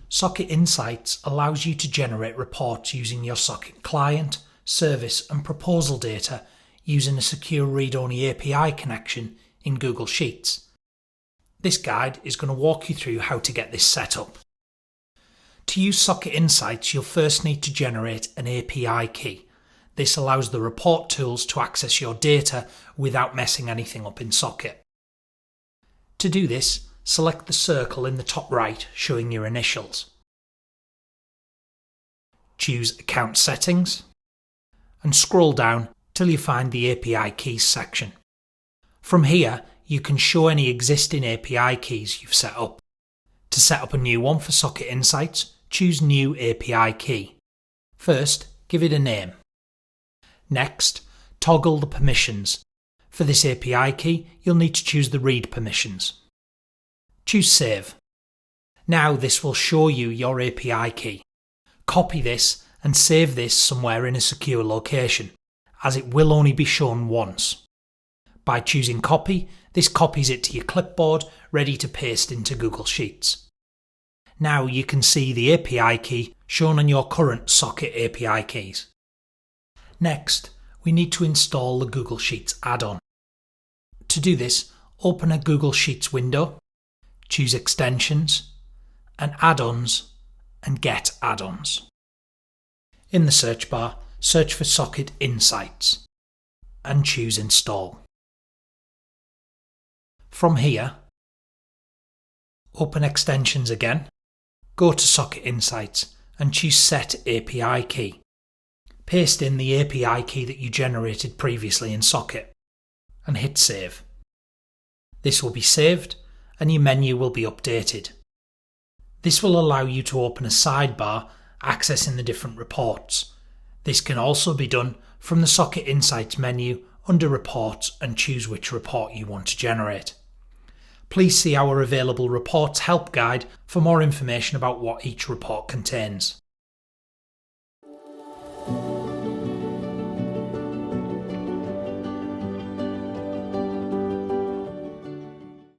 Socket Insights allows you to generate reports using your Socket client, service and proposal data using a secure read-only API connection in Google Sheets. This guide is going to walk you through how to get this set up. To use Socket Insights, you'll first need to generate an API key. This allows the report tools to access your data without messing anything up in Socket. To do this, select the circle in the top right showing your initials. Choose Account Settings and scroll down till you find the API Keys section. From here, you can show any existing API keys you've set up. To set up a new one for Socket Insights, choose New API Key. First, give it a name. Next, toggle the permissions. For this API key, you'll need to choose the read permissions. Choose Save. Now this will show you your API key. Copy this and save this somewhere in a secure location, as it will only be shown once. By choosing Copy, this copies it to your clipboard, ready to paste into Google Sheets. Now you can see the API key shown on your current Socket API keys. Next, we need to install the Google Sheets add-on. To do this, open a Google Sheets window, choose Extensions, and Add-ons, and Get Add-ons. In the search bar, search for Socket Insights, and choose Install. From here, open Extensions again, go to Socket Insights, and choose Set API Key. Paste in the API key that you generated previously in Socket and hit Save. This will be saved and your menu will be updated. This will allow you to open a sidebar accessing the different reports. This can also be done from the Socket Insights menu under Reports and choose which report you want to generate. Please see our available Reports help guide for more information about what each report contains.